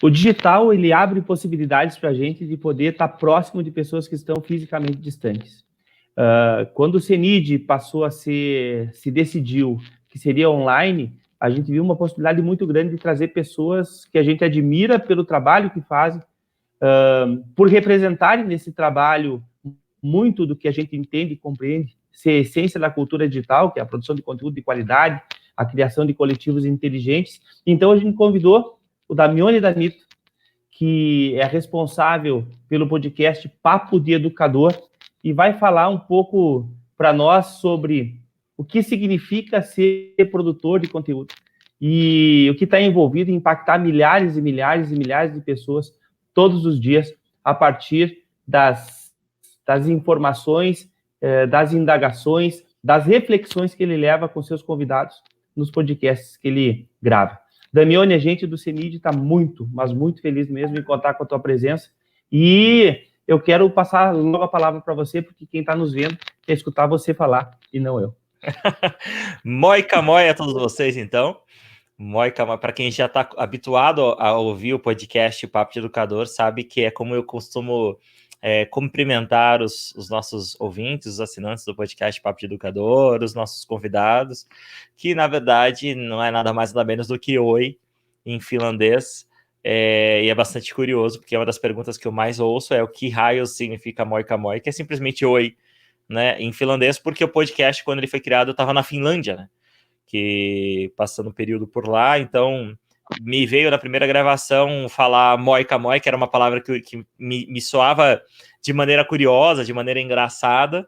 O digital, ele abre possibilidades para a gente de poder estar próximo de pessoas que estão fisicamente distantes. Quando o CENID se decidiu que seria online, a gente viu uma possibilidade muito grande de trazer pessoas que a gente admira pelo trabalho que fazem, por representarem nesse trabalho muito do que a gente entende e compreende, ser a essência da cultura digital, que é a produção de conteúdo de qualidade, a criação de coletivos inteligentes. Então, a gente convidou o Damione Danito, que é responsável pelo podcast Papo de Educador, e vai falar um pouco para nós sobre o que significa ser produtor de conteúdo e o que está envolvido em impactar milhares e milhares e milhares de pessoas todos os dias a partir das informações, das indagações, das reflexões que ele leva com seus convidados nos podcasts que ele grava. Damione, a gente do CENID está muito, mas muito feliz mesmo em contar com a tua presença. E eu quero passar logo a palavra para você, porque quem está nos vendo quer escutar você falar e não eu. Moica a todos vocês, então. Moica, para quem já está habituado a ouvir o podcast Papo de Educador, sabe que é como eu costumo cumprimentar os nossos ouvintes, os assinantes do podcast Papo de Educador, os nossos convidados, que na verdade não é nada mais nada menos do que oi em finlandês, e é bastante curioso, porque uma das perguntas que eu mais ouço é o que raios significa moika, que é simplesmente oi, né, em finlandês, porque o podcast, quando ele foi criado, eu estava na Finlândia, né, que passando um período por lá, então me veio na primeira gravação falar moika, que era uma palavra que me soava de maneira curiosa, de maneira engraçada,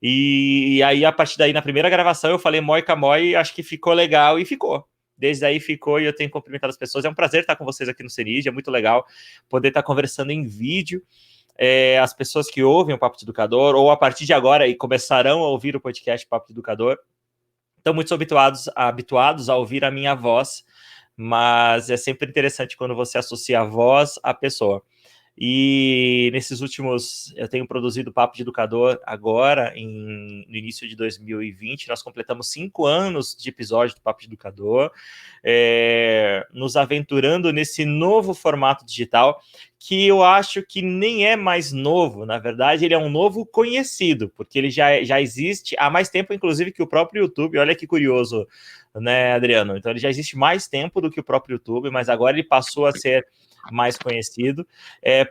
e aí a partir daí na primeira gravação eu falei moika, acho que ficou legal e ficou. Desde aí ficou e eu tenho cumprimentado as pessoas. É um prazer estar com vocês aqui no CENID, é muito legal poder estar conversando em vídeo. As pessoas que ouvem o Papo de Educador, ou a partir de agora e começarão a ouvir o podcast Papo de Educador, estão muito habituados a ouvir a minha voz, mas é sempre interessante quando você associa a voz à pessoa. E nesses últimos, eu tenho produzido o Papo de Educador agora, no início de 2020, nós completamos 5 anos de episódio do Papo de Educador, nos aventurando nesse novo formato digital, que eu acho que nem é mais novo, na verdade ele é um novo conhecido, porque ele já existe há mais tempo, inclusive, que o próprio YouTube. Olha que curioso, né, Adriano? Então ele já existe mais tempo do que o próprio YouTube, mas agora ele passou a ser mais conhecido,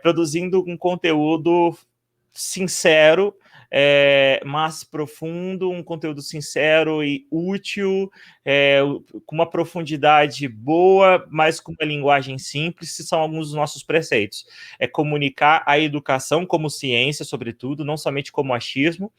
produzindo um conteúdo sincero, mas profundo, um conteúdo sincero e útil, com uma profundidade boa, mas com uma linguagem simples, que são alguns dos nossos preceitos. É comunicar a educação como ciência, sobretudo, não somente como achismo,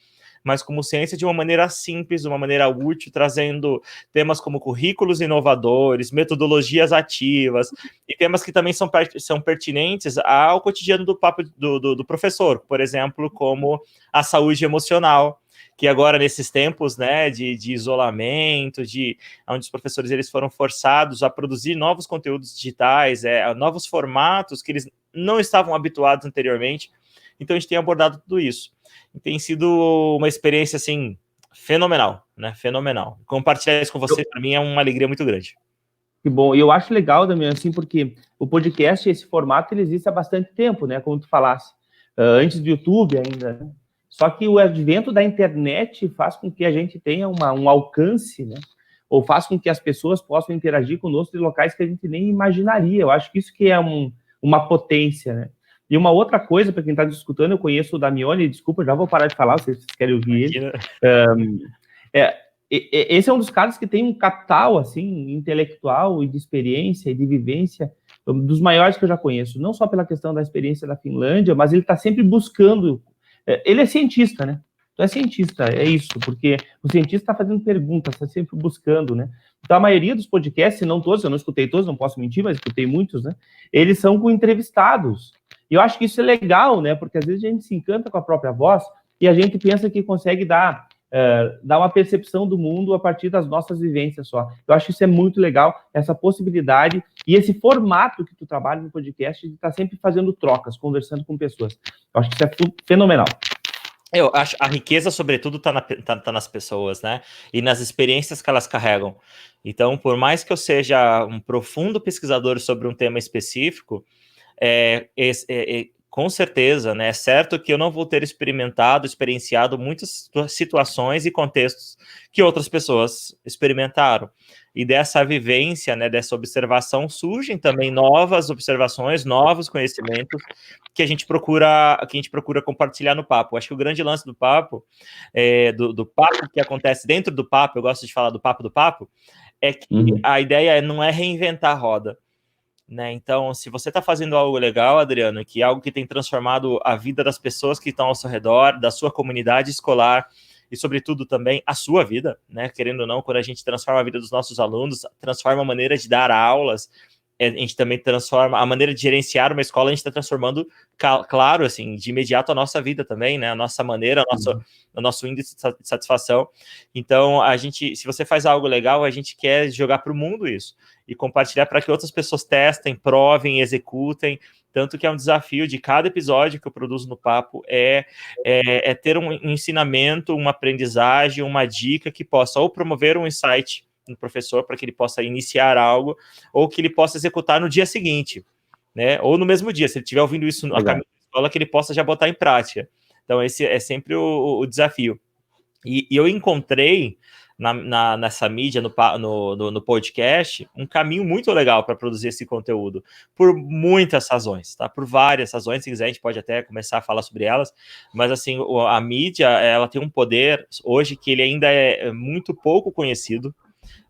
mas como ciência de uma maneira simples, de uma maneira útil, trazendo temas como currículos inovadores, metodologias ativas, e temas que também são pertinentes ao cotidiano do papo do professor, por exemplo, como a saúde emocional, que agora, nesses tempos, né, de isolamento, onde os professores eles foram forçados a produzir novos conteúdos digitais, novos formatos que eles não estavam habituados anteriormente. Então, a gente tem abordado tudo isso. E tem sido uma experiência, assim, fenomenal, né? Fenomenal. Compartilhar isso com você, para mim, é uma alegria muito grande. Que bom. E eu acho legal, Damião, assim, porque o podcast, esse formato, ele existe há bastante tempo, né? Como tu falasse. Antes do YouTube ainda, né? Só que o advento da internet faz com que a gente tenha um alcance, né? Ou faz com que as pessoas possam interagir conosco de locais que a gente nem imaginaria. Eu acho que isso que é uma potência, né? E uma outra coisa, para quem está escutando, eu conheço o Damione, desculpa, já vou parar de falar, vocês querem ouvir ele. Esse é um dos caras que tem um capital, assim, intelectual e de experiência e de vivência dos maiores que eu já conheço, não só pela questão da experiência da Finlândia, mas ele está sempre buscando. Ele é cientista, né? Tu é cientista, é isso, porque o cientista está fazendo perguntas, está sempre buscando, né? Então, a maioria dos podcasts, se não todos, eu não escutei todos, não posso mentir, mas escutei muitos, né? Eles são com entrevistados. E eu acho que isso é legal, né? Porque às vezes a gente se encanta com a própria voz e a gente pensa que consegue dar uma percepção do mundo a partir das nossas vivências só. Eu acho que isso é muito legal, essa possibilidade e esse formato que tu trabalha no podcast de estar sempre fazendo trocas, conversando com pessoas. Eu acho que isso é fenomenal. Eu acho a riqueza, sobretudo, tá nas pessoas, né? E nas experiências que elas carregam. Então, por mais que eu seja um profundo pesquisador sobre um tema específico, com certeza, né? É certo que eu não vou ter experienciado muitas situações e contextos que outras pessoas experimentaram. E dessa vivência, né, dessa observação, surgem também novas observações, novos conhecimentos que a gente procura compartilhar no papo. Acho que o grande lance do papo, do papo que acontece dentro do papo, eu gosto de falar do papo, é que a ideia não é reinventar a roda, né? Então, se você está fazendo algo legal, Adriano, que é algo que tem transformado a vida das pessoas que estão ao seu redor, da sua comunidade escolar e, sobretudo, também a sua vida, né? Querendo ou não, quando a gente transforma a vida dos nossos alunos, transforma a maneira de dar aulas, a gente também transforma a maneira de gerenciar uma escola, a gente está transformando, claro, assim, de imediato a nossa vida também, né? A nossa maneira, o nosso índice de satisfação. Então, se você faz algo legal, a gente quer jogar para o mundo isso e compartilhar para que outras pessoas testem, provem, executem. Tanto que é um desafio de cada episódio que eu produzo no Papo é ter um ensinamento, uma aprendizagem, uma dica que possa ou promover um insight no professor para que ele possa iniciar algo, ou que ele possa executar no dia seguinte, né? Ou no mesmo dia, se ele estiver ouvindo isso a caminho da escola, que ele possa já botar em prática. Então, esse é sempre o desafio. E eu encontrei nessa mídia, no podcast, um caminho muito legal para produzir esse conteúdo, por muitas razões, tá? Por várias razões, se quiser a gente pode até começar a falar sobre elas, mas assim, a mídia, ela tem um poder hoje que ele ainda é muito pouco conhecido,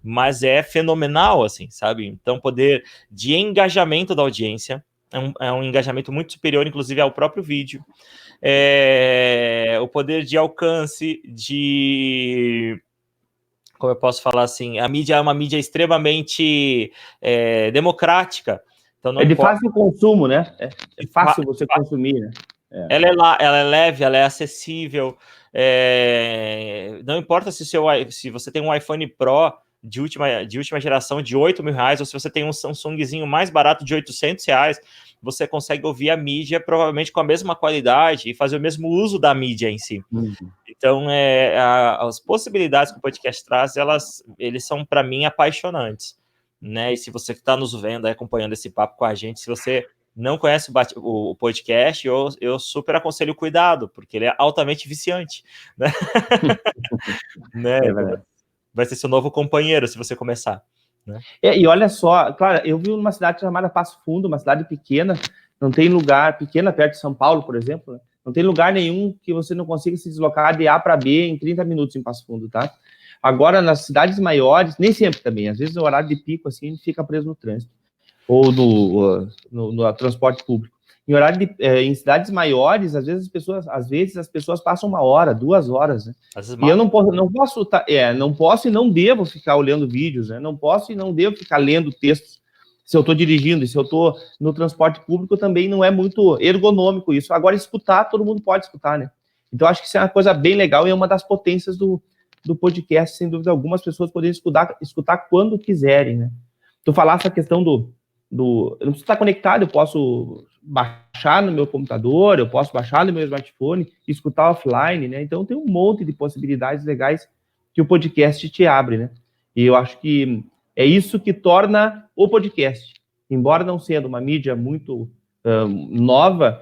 mas é fenomenal, assim, sabe? Então, poder de engajamento da audiência, é um engajamento muito superior, inclusive, ao próprio vídeo. O poder de alcance, como eu posso falar assim, a mídia é uma mídia extremamente democrática. Então não de fácil consumo, né? É fácil você consumir, né? Ela é leve, ela é acessível. Não importa se você tem um iPhone Pro de última geração de R$8.000, ou se você tem um Samsungzinho mais barato de R$800, você consegue ouvir a mídia provavelmente com a mesma qualidade e fazer o mesmo uso da mídia em si. Então, as possibilidades que o podcast traz, eles são, para mim, apaixonantes, né? E se você está nos vendo, acompanhando esse papo com a gente, se você não conhece o podcast, eu super aconselho cuidado, porque ele é altamente viciante, né? né? Vai ser seu novo companheiro se você começar. Né? E olha só, claro, eu vi numa cidade chamada Passo Fundo, uma cidade pequena, não tem lugar, pequena, perto de São Paulo, por exemplo, né? Não tem lugar nenhum que você não consiga se deslocar de A para B em 30 minutos em Passo Fundo, tá? Agora, nas cidades maiores, nem sempre também, às vezes no horário de pico, assim, a gente fica preso no trânsito, ou no transporte público. Em cidades maiores, às vezes as pessoas passam 1 hora, 2 horas, né? E eu não posso e não devo ficar olhando vídeos, né? Não posso e não devo ficar lendo textos. Se eu estou dirigindo, se eu estou no transporte público, também não é muito ergonômico isso. Agora, escutar, todo mundo pode escutar, né? Então, acho que isso é uma coisa bem legal e é uma das potências do podcast, sem dúvida alguma, as pessoas poderem escutar quando quiserem, né? Tu falaste a questão eu não preciso estar conectado, eu posso baixar no meu computador, eu posso baixar no meu smartphone, escutar offline, né? Então tem um monte de possibilidades legais que o podcast te abre, né? E eu acho que é isso que torna o podcast, embora não sendo uma mídia muito nova,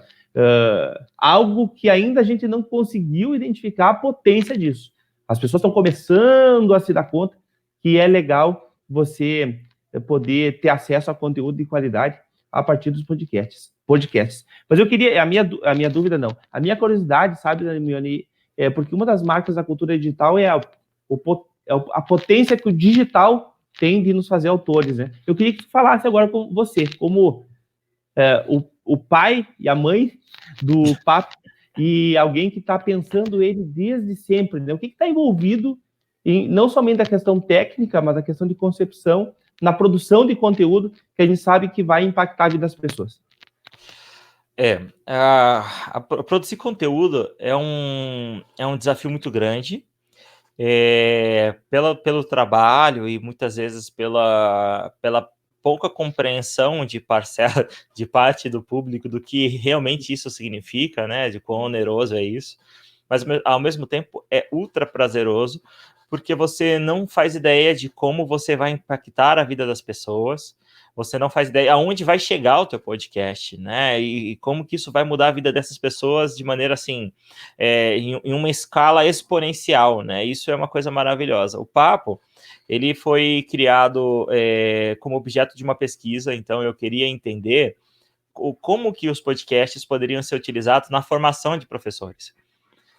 algo que ainda a gente não conseguiu identificar a potência disso. As pessoas estão começando a se dar conta que é legal você poder ter acesso a conteúdo de qualidade a partir dos podcasts. Mas eu queria, a minha dúvida não, a minha curiosidade, sabe, Damiani, porque uma das marcas da cultura digital é a potência que o digital tem de nos fazer autores, né? Eu queria que tu falasse agora com você, como o pai e a mãe do Papo e alguém que está pensando ele desde sempre, né? O que está envolvido não somente a questão técnica, mas a questão de concepção na produção de conteúdo que a gente sabe que vai impactar a vida das pessoas. Produzir conteúdo é um desafio muito grande, pelo trabalho e muitas vezes pela pouca compreensão de parte do público do que realmente isso significa, né, de quão oneroso é isso. mas ao mesmo tempo é ultra prazeroso, porque você não faz ideia de como você vai impactar a vida das pessoas, você não faz ideia aonde vai chegar o teu podcast, né? E como que isso vai mudar a vida dessas pessoas de maneira assim, em uma escala exponencial, né? Isso é uma coisa maravilhosa. O Papo, ele foi criado como objeto de uma pesquisa, então eu queria entender como que os podcasts poderiam ser utilizados na formação de professores.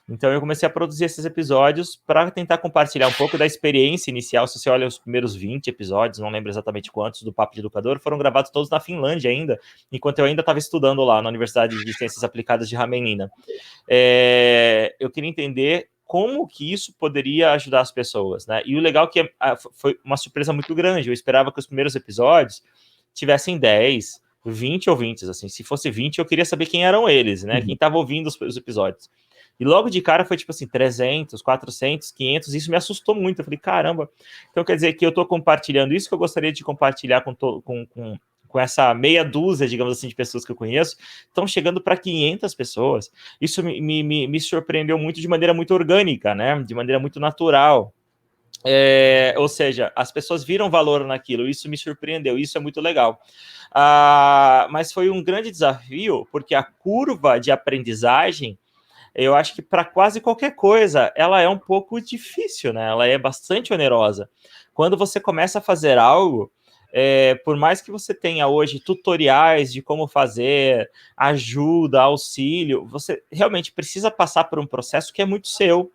Então eu comecei a produzir esses episódios para tentar compartilhar um pouco da experiência inicial. Se você olha os primeiros 20 episódios, não lembro exatamente quantos, do Papo de Educador, foram gravados todos na Finlândia ainda, enquanto eu ainda estava estudando lá na Universidade de Ciências Aplicadas de Hämeenlinna. Eu queria entender como que isso poderia ajudar as pessoas, né? E o legal é que foi uma surpresa muito grande. Eu esperava que os primeiros episódios tivessem 10, 20 ouvintes, assim. Se fosse 20, eu queria saber quem eram eles, né? Quem estava ouvindo os episódios. E logo de cara foi tipo assim, 300, 400, 500, isso me assustou muito. Eu falei, caramba, então quer dizer que eu estou compartilhando isso que eu gostaria de compartilhar com essa meia dúzia, digamos assim, de pessoas que eu conheço, estão chegando para 500 pessoas. Isso me surpreendeu muito de maneira muito orgânica, né? De maneira muito natural. Ou seja, as pessoas viram valor naquilo, isso me surpreendeu, isso é muito legal. Mas foi um grande desafio, porque a curva de aprendizagem, eu acho que para quase qualquer coisa, ela é um pouco difícil, né? Ela é bastante onerosa. Quando você começa a fazer algo, por mais que você tenha hoje tutoriais de como fazer, ajuda, auxílio, você realmente precisa passar por um processo que é muito seu.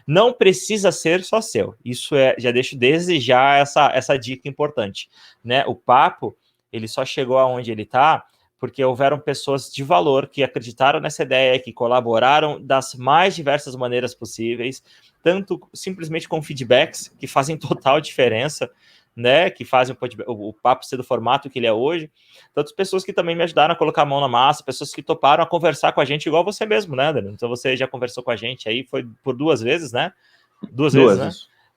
Não precisa ser só seu. Isso já deixo desde já essa dica importante, né? O Papo, ele só chegou aonde ele está porque houveram pessoas de valor que acreditaram nessa ideia, que colaboraram das mais diversas maneiras possíveis, tanto simplesmente com feedbacks, que fazem total diferença, né, que fazem o Papo ser do formato que ele é hoje, tantas pessoas que também me ajudaram a colocar a mão na massa, pessoas que toparam a conversar com a gente, igual você mesmo, né, Daniel? Então você já conversou com a gente aí, foi por 2 vezes, né? Duas vezes, né?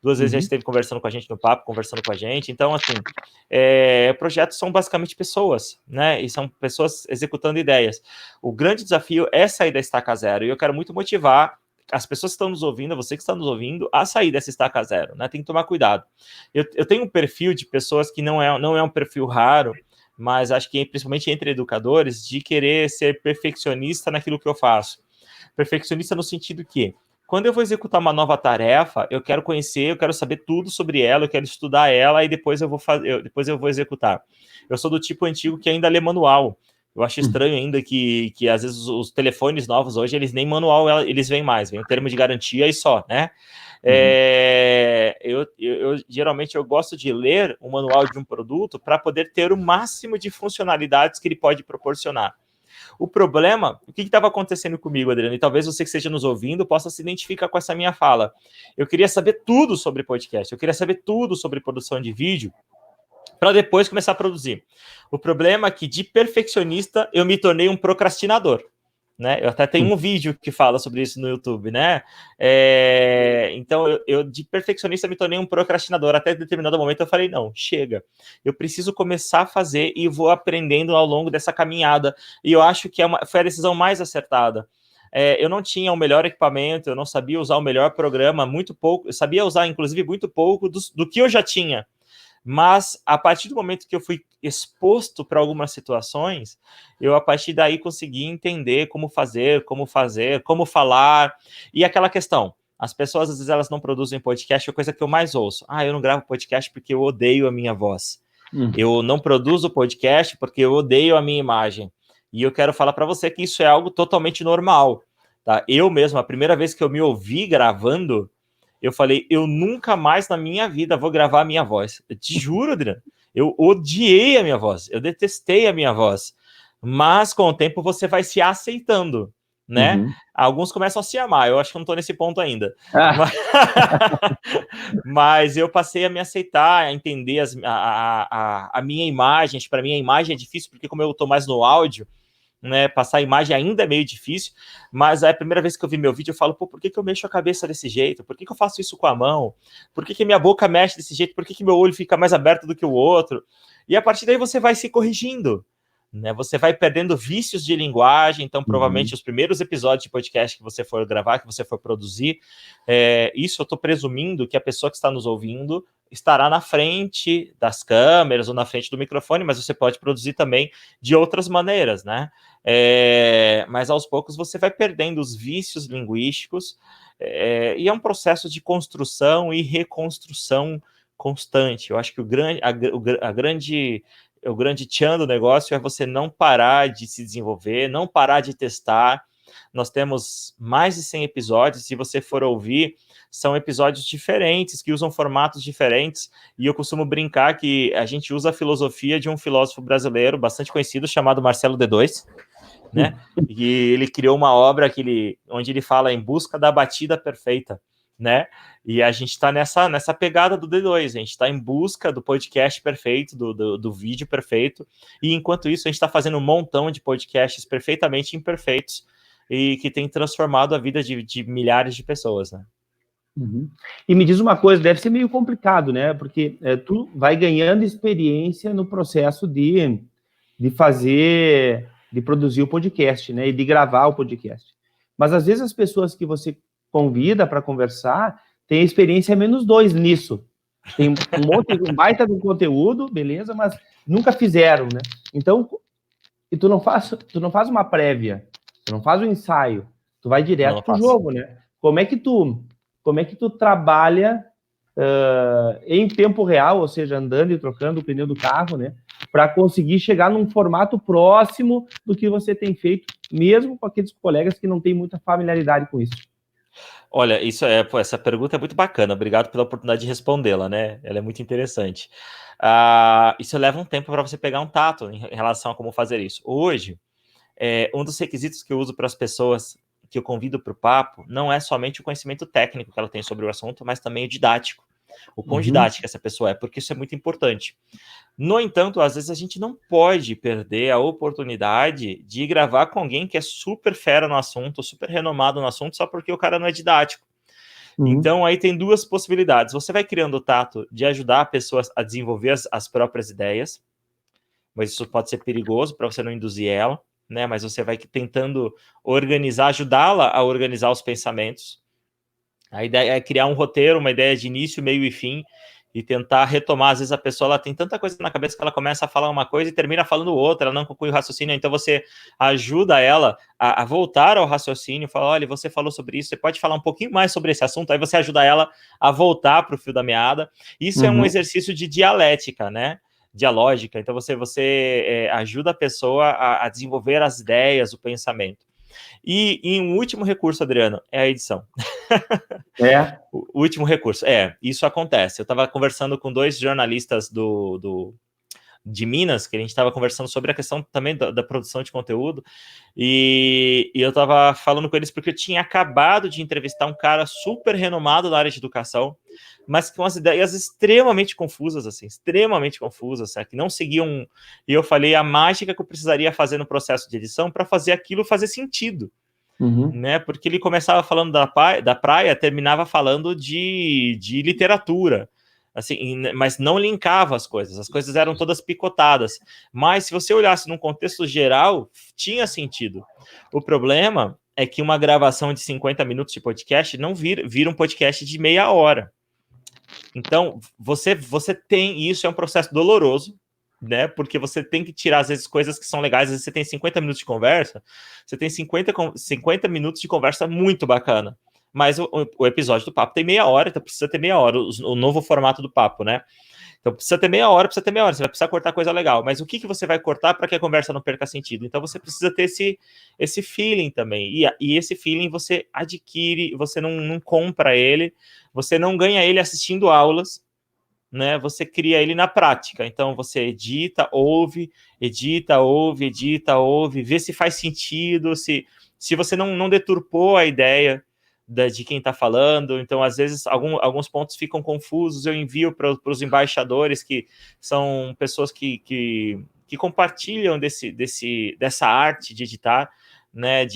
2 vezes já esteve conversando com a gente no Papo, conversando com a gente. Então, assim, projetos são basicamente pessoas, né? E são pessoas executando ideias. O grande desafio é sair da estaca zero. E eu quero muito motivar as pessoas que estão nos ouvindo, você que está nos ouvindo, a sair dessa estaca zero, né? Tem que tomar cuidado. Eu tenho um perfil de pessoas que não é um perfil raro, mas acho que principalmente entre educadores, de querer ser perfeccionista naquilo que eu faço. Perfeccionista no sentido que quando eu vou executar uma nova tarefa, eu quero conhecer, eu quero saber tudo sobre ela, eu quero estudar ela e depois eu vou executar. Eu sou do tipo antigo que ainda lê manual. Eu acho estranho ainda que às vezes os telefones novos hoje, eles nem manual eles vêm mais, vem o termo de garantia e só, né? Geralmente eu gosto de ler o manual de um produto para poder ter o máximo de funcionalidades que ele pode proporcionar. O problema, o que estava acontecendo comigo, Adriano, e talvez você que esteja nos ouvindo possa se identificar com essa minha fala. Eu queria saber tudo sobre podcast, eu queria saber tudo sobre produção de vídeo, para depois começar a produzir. O problema é que de perfeccionista eu me tornei um procrastinador. Né? Eu até tenho um vídeo que fala sobre isso no YouTube, né? Então, eu de perfeccionista me tornei um procrastinador. Até determinado momento eu falei, não, chega. Eu preciso começar a fazer e vou aprendendo ao longo dessa caminhada. E eu acho que foi a decisão mais acertada. Eu não tinha o melhor equipamento, eu não sabia usar o melhor programa, muito pouco. Eu sabia usar, inclusive, muito pouco do que eu já tinha. Mas a partir do momento que eu fui exposto para algumas situações, eu a partir daí consegui entender como fazer, como falar. E aquela questão, as pessoas às vezes elas não produzem podcast, é a coisa que eu mais ouço. Eu não gravo podcast porque eu odeio a minha voz. Eu não produzo podcast porque eu odeio a minha imagem. E eu quero falar para você que isso é algo totalmente normal. Tá? Eu mesmo, a primeira vez que eu me ouvi gravando, eu falei, eu nunca mais na minha vida vou gravar a minha voz. Eu te juro, Adriano. Eu odiei a minha voz. Eu detestei a minha voz. Mas, com o tempo, você vai se aceitando, né? Alguns começam a se amar. Eu acho que eu não tô nesse ponto ainda. Mas eu passei a me aceitar, a entender a minha imagem. Para mim, a imagem é difícil, porque como eu tô mais no áudio, né, passar a imagem ainda é meio difícil, mas a primeira vez que eu vi meu vídeo, eu falo, por que eu mexo a cabeça desse jeito? Por que eu faço isso com a mão? Por que minha boca mexe desse jeito? Por que meu olho fica mais aberto do que o outro? E a partir daí você vai se corrigindo, né? Você vai perdendo vícios de linguagem, então provavelmente os primeiros episódios de podcast que você for gravar, que você for produzir, isso eu estou presumindo que a pessoa que está nos ouvindo estará na frente das câmeras ou na frente do microfone, mas você pode produzir também de outras maneiras, né? Mas aos poucos você vai perdendo os vícios linguísticos, e é um processo de construção e reconstrução constante. Eu acho que o grande tchan do negócio é você não parar de se desenvolver, não parar de testar. Nós temos mais de 100 episódios, se você for ouvir, são episódios diferentes, que usam formatos diferentes, e eu costumo brincar que a gente usa a filosofia de um filósofo brasileiro bastante conhecido, chamado Marcelo D2, né? E ele criou uma obra onde ele fala em busca da batida perfeita, né? E a gente está nessa pegada do D2, a gente está em busca do podcast perfeito, do vídeo perfeito, e enquanto isso a gente está fazendo um montão de podcasts perfeitamente imperfeitos e que tem transformado a vida de milhares de pessoas, né? E me diz uma coisa, deve ser meio complicado, né? Porque tu vai ganhando experiência no processo de produzir o podcast, né? E de gravar o podcast. Mas às vezes as pessoas que você convida para conversar têm experiência -2 nisso. Tem um baita de um conteúdo, beleza, mas nunca fizeram, né? Então, e tu não faz uma prévia, tu não faz um ensaio, tu vai direto pro jogo, né? Como é que tu trabalha em tempo real, ou seja, andando e trocando o pneu do carro, né? Para conseguir chegar num formato próximo do que você tem feito, mesmo com aqueles colegas que não têm muita familiaridade com isso. Olha, essa pergunta é muito bacana, obrigado pela oportunidade de respondê-la, né? Ela é muito interessante. Isso leva um tempo para você pegar um tato em relação a como fazer isso. Hoje, um dos requisitos que eu uso para as pessoas que eu convido para o papo não é somente o conhecimento técnico que ela tem sobre o assunto, mas também o didático. O quão didática essa pessoa é, porque isso é muito importante. No entanto, às vezes a gente não pode perder a oportunidade de gravar com alguém que é super fera no assunto, super renomado no assunto, só porque o cara não é didático. Então, aí tem duas possibilidades. Você vai criando o tato de ajudar a pessoa a desenvolver as próprias ideias, mas isso pode ser perigoso para você não induzir ela, né? Mas você vai tentando ajudá-la a organizar os pensamentos. A ideia é criar um roteiro, uma ideia de início, meio e fim, e tentar retomar. Às vezes a pessoa ela tem tanta coisa na cabeça que ela começa a falar uma coisa e termina falando outra, ela não conclui o raciocínio, então você ajuda ela a voltar ao raciocínio, fala, olha, você falou sobre isso, você pode falar um pouquinho mais sobre esse assunto, aí você ajuda ela a voltar para o fio da meada. Isso é um exercício de dialética, né? Dialógica, então você ajuda a pessoa a desenvolver as ideias, o pensamento. E um último recurso, Adriano, é a edição. O último recurso. Isso acontece. Eu estava conversando com 2 jornalistas de Minas, que a gente estava conversando sobre a questão também da produção de conteúdo, e eu estava falando com eles porque eu tinha acabado de entrevistar um cara super renomado na área de educação, mas com as ideias extremamente confusas, que não seguiam, e eu falei a mágica que eu precisaria fazer no processo de edição para fazer aquilo fazer sentido. Né? Porque ele começava falando da praia, terminava falando de literatura, assim, mas não linkava as coisas eram todas picotadas. Mas se você olhasse num contexto geral, tinha sentido. O problema é que uma gravação de 50 minutos de podcast não vira um podcast de meia hora. Então, você tem isso, é um processo doloroso, né? Porque você tem que tirar, às vezes, coisas que são legais. Às vezes você tem 50 minutos de conversa, você tem 50 minutos de conversa muito bacana. Mas o episódio do papo tem meia hora, então precisa ter meia hora, o novo formato do papo, né? Então precisa ter meia hora, você vai precisar cortar coisa legal. Mas o que você vai cortar para que a conversa não perca sentido? Então você precisa ter esse feeling também. E esse feeling você adquire, você não compra ele, você não ganha ele assistindo aulas, né? Você cria ele na prática. Então você edita, ouve, vê se faz sentido, se você não deturpou a ideia de quem está falando. Então, às vezes, alguns pontos ficam confusos. Eu envio para os embaixadores, que são pessoas que compartilham dessa arte de editar, né?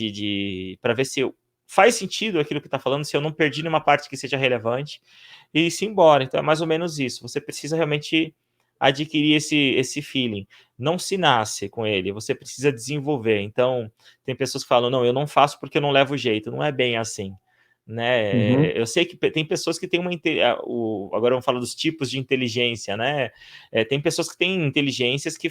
Para ver se faz sentido aquilo que está falando, se eu não perdi nenhuma parte que seja relevante, e se embora. Então é mais ou menos isso. Você precisa realmente adquirir esse feeling. Não se nasce com ele, você precisa desenvolver. Então, tem pessoas que falam, não, eu não faço porque eu não levo jeito. Não é bem assim, né? Eu sei que tem pessoas que têm agora vamos falar dos tipos de inteligência, né? Tem pessoas que têm inteligências que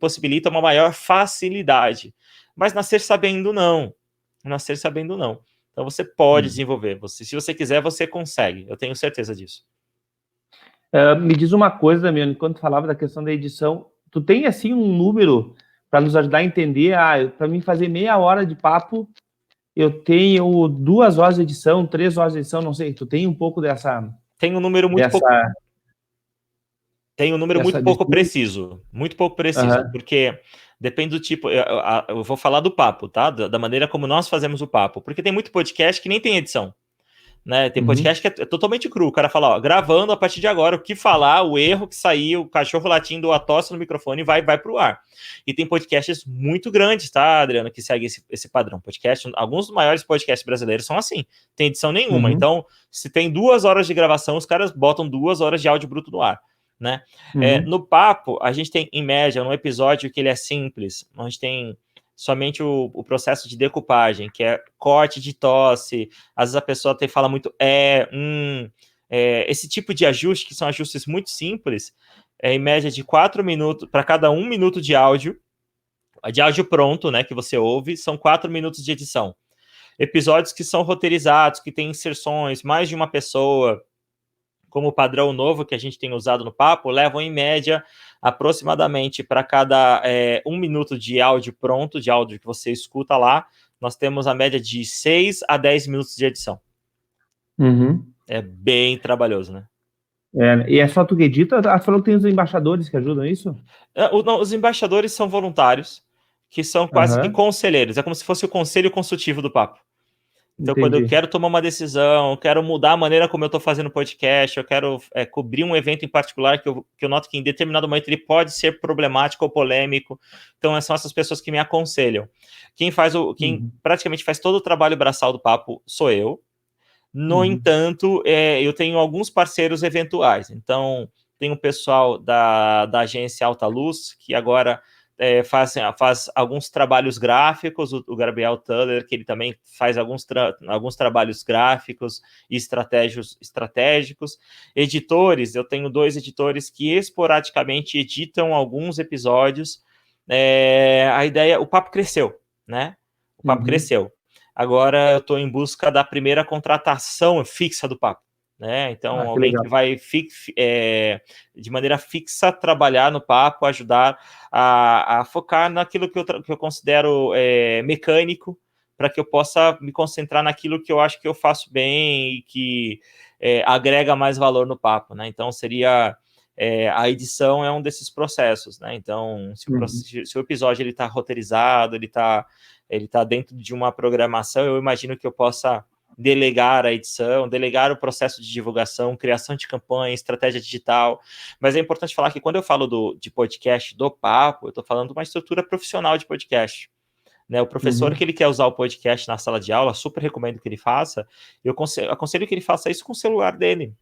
possibilitam uma maior facilidade, mas nascer sabendo não. Nascer sabendo não. Então você pode desenvolver. Se você quiser, você consegue. Eu tenho certeza disso. Me diz uma coisa, Damiano, enquanto falava da questão da edição, tu tem assim um número para nos ajudar a entender? Para mim fazer meia hora de papo, eu tenho 2 horas de edição, 3 horas de edição, não sei. Tu tem um pouco dessa? Tem um número muito pouco. Tem um número muito pouco preciso. Muito pouco preciso, porque depende do tipo. Eu vou falar do papo, tá? Da maneira como nós fazemos o papo. Porque tem muito podcast que nem tem edição. Né? Tem podcast que é totalmente cru. O cara fala, ó, gravando a partir de agora, o que falar, o erro que saiu, o cachorro latindo, a tosse no microfone vai pro ar. E tem podcasts muito grandes, tá, Adriano, que seguem esse padrão. Alguns dos maiores podcasts brasileiros são assim, tem edição nenhuma. Então, se tem 2 horas de gravação, os caras botam 2 horas de áudio bruto no ar. Né? No papo, a gente tem, em média, um episódio que ele é simples, a gente tem somente o processo de decupagem, que é corte de tosse, às vezes a pessoa fala muito esse tipo de ajuste, que são ajustes muito simples, em média de 4 minutos, para cada 1 minuto de áudio pronto, né, que você ouve, são 4 minutos de edição. Episódios que são roteirizados, que têm inserções, mais de uma pessoa, como o padrão novo que a gente tem usado no papo, levam em média aproximadamente para cada 1 minuto de áudio pronto, de áudio que você escuta lá, nós temos a média de 6 a 10 minutos de edição. É bem trabalhoso, né? E é só tu que edita? Falou que tem os embaixadores que ajudam isso? Não, os embaixadores são voluntários, que são quase que conselheiros, é como se fosse o conselho consultivo do papo. Então, quando eu quero tomar uma decisão, eu quero mudar a maneira como eu estou fazendo podcast, eu quero cobrir um evento em particular que eu noto que em determinado momento ele pode ser problemático ou polêmico. Então, são essas pessoas que me aconselham. Quem praticamente faz todo o trabalho braçal do papo sou eu. No entanto, eu tenho alguns parceiros eventuais. Então, tem um pessoal da agência Alta Luz, que agora faz alguns trabalhos gráficos, o Gabriel Tuller, que ele também faz alguns trabalhos gráficos e estratégicos. Editores, eu tenho 2 editores que esporadicamente editam alguns episódios. A ideia, o papo cresceu, né? O papo cresceu. Agora eu estou em busca da primeira contratação fixa do papo. Né? Então, alguém que vai de maneira fixa trabalhar no papo, ajudar a focar naquilo que eu considero mecânico, para que eu possa me concentrar naquilo que eu acho que eu faço bem e que agrega mais valor no papo. Né? Então, seria a edição é um desses processos. Né? Então, se o episódio está roteirizado, ele está dentro de uma programação, eu imagino que eu possa delegar a edição, delegar o processo de divulgação, criação de campanha, estratégia digital. Mas é importante falar que quando eu falo de podcast do papo, eu estou falando de uma estrutura profissional de podcast. Né? O professor que ele quer usar o podcast na sala de aula, super recomendo que ele faça. Eu aconselho que ele faça isso com o celular dele.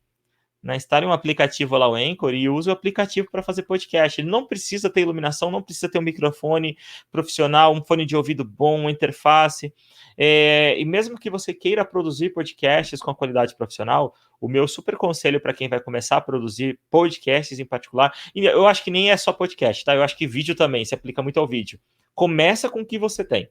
Né, instale um aplicativo lá, o Anchor, e use o aplicativo para fazer podcast. Ele não precisa ter iluminação, não precisa ter um microfone profissional, um fone de ouvido bom, uma interface. E mesmo que você queira produzir podcasts com qualidade profissional, o meu super conselho para quem vai começar a produzir podcasts em particular, e eu acho que nem é só podcast, tá? Eu acho que vídeo também se aplica muito ao vídeo. Começa com o que você tem.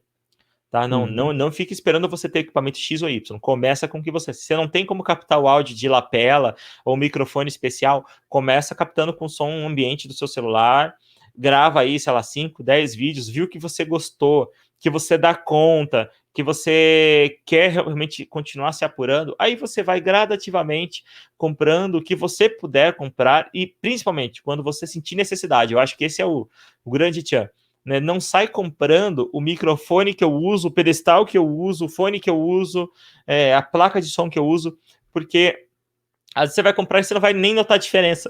Tá? Não fique esperando você ter equipamento X ou Y. Começa com o que você... Se você não tem como captar o áudio de lapela ou microfone especial, começa captando com o som ambiente do seu celular, grava aí, sei lá, 5, 10 vídeos, viu que você gostou, que você dá conta, que você quer realmente continuar se apurando, aí você vai gradativamente comprando o que você puder comprar e, principalmente, quando você sentir necessidade. Eu acho que esse é o grande tchan. Né, não sai comprando o microfone que eu uso, o pedestal que eu uso, o fone que eu uso, a placa de som que eu uso, porque às vezes você vai comprar e você não vai nem notar a diferença.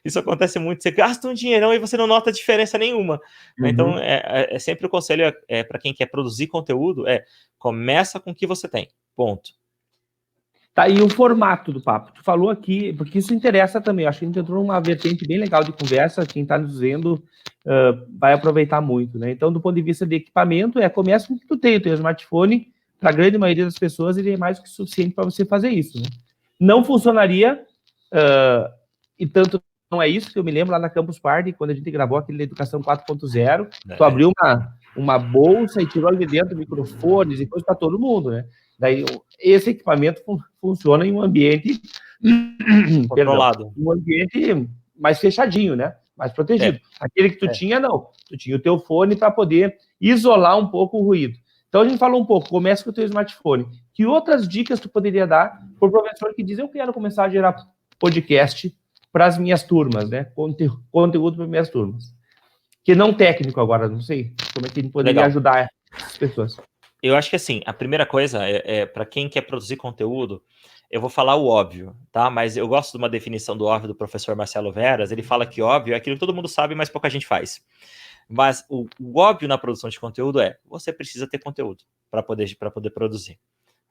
Isso acontece muito, você gasta um dinheirão e você não nota diferença nenhuma. Então, sempre o conselho para quem quer produzir conteúdo começa com o que você tem, ponto. Tá aí o formato do papo. Tu falou aqui, porque isso interessa também. Eu acho que a gente entrou numa vertente bem legal de conversa. Quem está nos vendo vai aproveitar muito, né? Então, do ponto de vista de equipamento, começa com o que tu tem. O teu smartphone, para a grande maioria das pessoas, ele é mais do que suficiente para você fazer isso, né? Não funcionaria, e tanto não é isso, que eu me lembro lá na Campus Party, quando a gente gravou aquele da Educação 4.0, tu abriu uma bolsa e tirou ali dentro microfones e coisa para todo mundo, né? Daí, esse equipamento funciona em um ambiente controlado. Um ambiente mais fechadinho, né? Mais protegido. Aquele que tu tinha, não. Tu tinha o teu fone para poder isolar um pouco o ruído. Então, a gente falou um pouco, começa com o teu smartphone. Que outras dicas tu poderia dar para o professor que diz, eu quero começar a gerar podcast para as minhas turmas, né? Conteúdo para as minhas turmas. Que não técnico agora, não sei como é que ele poderia ajudar as pessoas. Eu acho que, assim, a primeira coisa para quem quer produzir conteúdo, eu vou falar o óbvio, tá? Mas eu gosto de uma definição do óbvio do professor Marcelo Veras. Ele fala que óbvio é aquilo que todo mundo sabe, mas pouca gente faz. Mas o óbvio na produção de conteúdo você precisa ter conteúdo para poder produzir,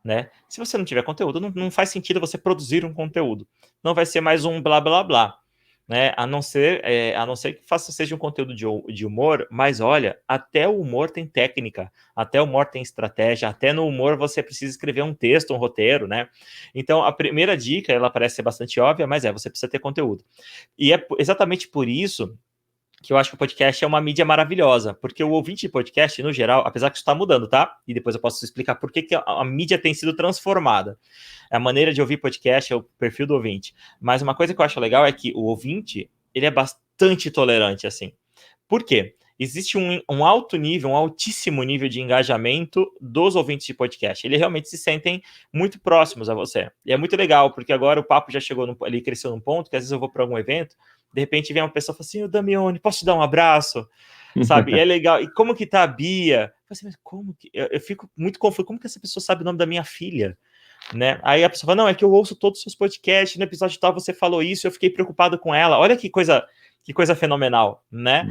né? Se você não tiver conteúdo, não faz sentido você produzir um conteúdo. Não vai ser mais um blá, blá, blá. Né? A não ser que seja um conteúdo de humor, mas olha, até o humor tem técnica, até o humor tem estratégia, até no humor você precisa escrever um texto, um roteiro, né? Então, a primeira dica, ela parece ser bastante óbvia, mas você precisa ter conteúdo. E é exatamente por isso que eu acho que o podcast é uma mídia maravilhosa, porque o ouvinte de podcast, no geral, apesar que isso está mudando, tá? E depois eu posso explicar por que a mídia tem sido transformada. A maneira de ouvir podcast é o perfil do ouvinte. Mas uma coisa que eu acho legal é que o ouvinte, ele é bastante tolerante, assim. Por quê? Existe um alto nível, um altíssimo nível de engajamento dos ouvintes de podcast. Eles realmente se sentem muito próximos a você. E é muito legal, porque agora o papo já chegou, ele cresceu num ponto que às vezes eu vou para algum evento, de repente vem uma pessoa e fala assim, Damione, posso te dar um abraço? Sabe? E é legal. E como que tá a Bia? Eu assim, mas como que... Eu fico muito confuso. Como que essa pessoa sabe o nome da minha filha? Né? Aí a pessoa fala, não, é que eu ouço todos os seus podcasts, no episódio tal você falou isso, eu fiquei preocupado com ela. Olha que coisa fenomenal, né?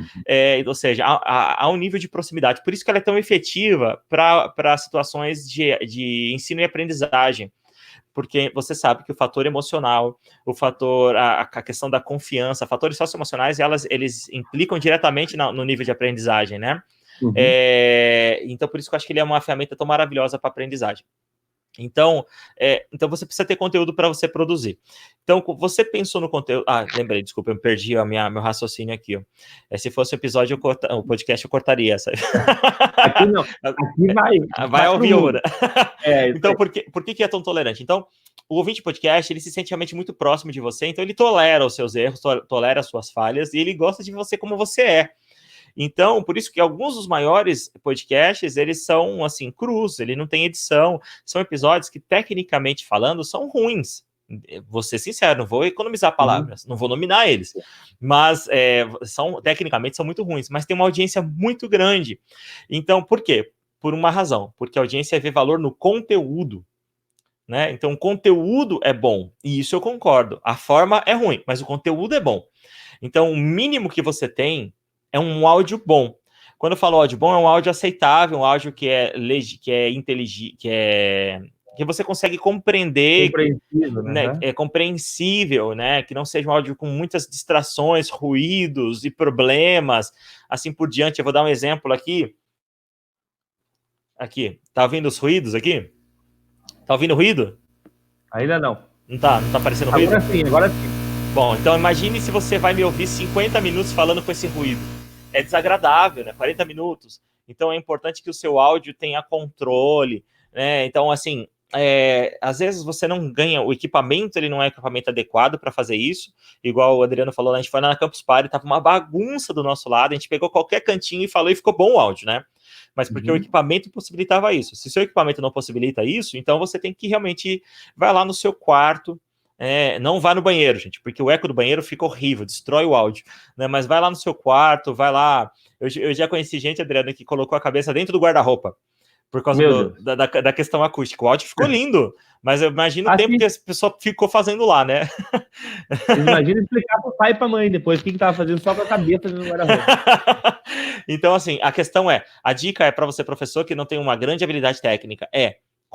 Ou seja, há um nível de proximidade. Por isso que ela é tão efetiva para situações de ensino e aprendizagem. Porque você sabe que o fator emocional, o fator, a questão da confiança, fatores socioemocionais, eles implicam diretamente no nível de aprendizagem, né? Uhum. Então, por isso que eu acho que ele é uma ferramenta tão maravilhosa para aprendizagem. Então você precisa ter conteúdo para você produzir. Então, você pensou no conteúdo... lembrei, desculpa, eu perdi meu raciocínio aqui. Se fosse um episódio, o podcast eu cortaria. Sabe? Aqui não, aqui vai ao vivo. Então, por que é tão tolerante? Então, o ouvinte podcast, ele se sente realmente muito próximo de você, então ele tolera os seus erros, tolera as suas falhas, e ele gosta de você como você é. Então, por isso que alguns dos maiores podcasts, eles são, assim, crus, ele não tem edição, são episódios que, tecnicamente falando, são ruins. Vou ser sincero, não vou economizar palavras, não vou nominar eles, mas tecnicamente são muito ruins, mas tem uma audiência muito grande. Então, por quê? Por uma razão, porque a audiência vê valor no conteúdo. Né? Então, o conteúdo é bom, e isso eu concordo. A forma é ruim, mas o conteúdo é bom. Então, o mínimo que você tem é um áudio bom. Quando eu falo áudio bom, é um áudio aceitável, um áudio que é inteligente, que você consegue compreender, compreensível, né? É compreensível, né? Que não seja um áudio com muitas distrações, ruídos e problemas, assim por diante. Eu vou dar um exemplo aqui. Aqui, tá ouvindo os ruídos aqui? Tá ouvindo ruído? Ainda não. Não tá aparecendo ruído? Agora sim. Bom, então imagine se você vai me ouvir 50 minutos falando com esse ruído. É desagradável, né? 40 minutos. Então é importante que o seu áudio tenha controle, né? Então, assim, às vezes você não ganha, o equipamento, ele não é o equipamento adequado para fazer isso. Igual o Adriano falou, a gente foi lá na Campus Party, tava uma bagunça do nosso lado, a gente pegou qualquer cantinho e falou e ficou bom o áudio, né? Mas porque o equipamento possibilitava isso. Se o seu equipamento não possibilita isso, então você tem que realmente vai lá no seu quarto, não vá no banheiro, gente, porque o eco do banheiro fica horrível, destrói o áudio, né? Mas vai lá no seu quarto, vai lá. Eu já conheci gente, Adriano, que colocou a cabeça dentro do guarda-roupa por causa da questão acústica. O áudio ficou lindo, mas eu imagino o tempo que a pessoa ficou fazendo lá, né? Imagina explicar para o pai e para a mãe depois o que estava fazendo só com a cabeça no guarda-roupa. Então, assim, a dica para você, professor, que não tem uma grande habilidade técnica,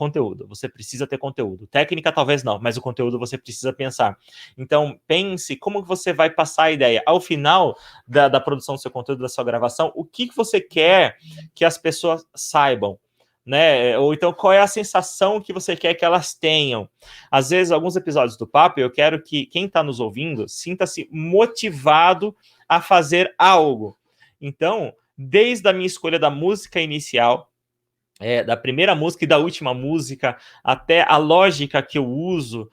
conteúdo. Você precisa ter conteúdo. Técnica talvez não, mas o conteúdo você precisa pensar. Então, pense como que você vai passar a ideia. Ao final da produção do seu conteúdo, da sua gravação, o que você quer que as pessoas saibam, né? Ou então, qual é a sensação que você quer que elas tenham? Às vezes, alguns episódios do Papo, eu quero que quem está nos ouvindo sinta-se motivado a fazer algo. Então, desde a minha escolha da música inicial, da primeira música e da última música, até a lógica que eu uso,